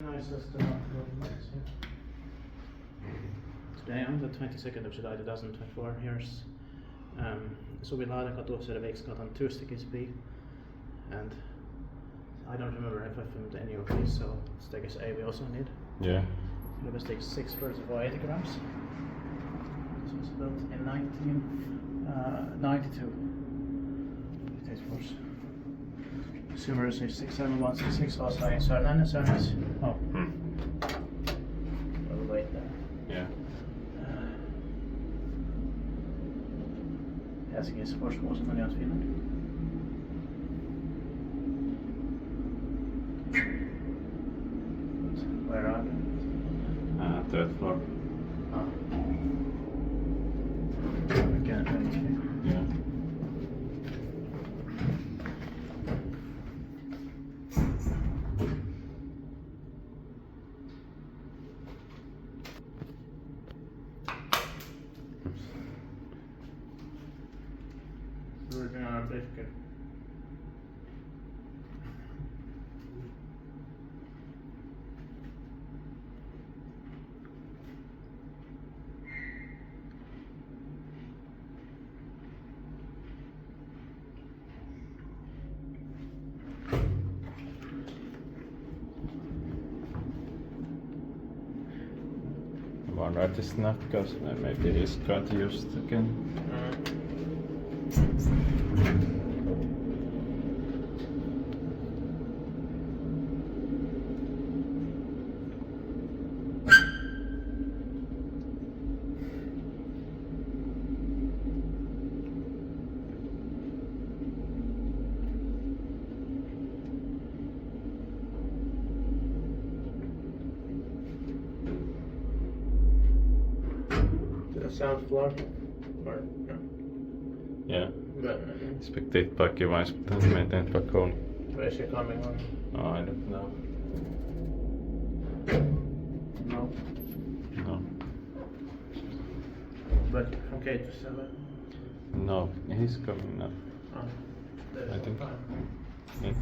Nicest to not go next year. Today on the 22nd of July 2024, here's Suvilahdenkatu, Serveksgatan 2 and I don't remember if I filmed any of these, so staircase A we also need. Yeah. It takes 6 birds of 80 grams. This was built in 1992. It was Summers is 67166 also in Sörnän and Sörnäs. Oh. We'll wait there. Yeah. Helsinki is modernized Finland. Where are we? Third floor. Oh. Again, Yeah. Working on our biscuit. I wonder if it's not because maybe he's got used again. Sound floor? Or no? Yeah. But Spektaatpaikki-wise, but that's maintained by Kone. where is she coming on? Oh, I don't know. No. No. But from K to 7? No, he's coming now. Oh, there's I think. no time. Yeah.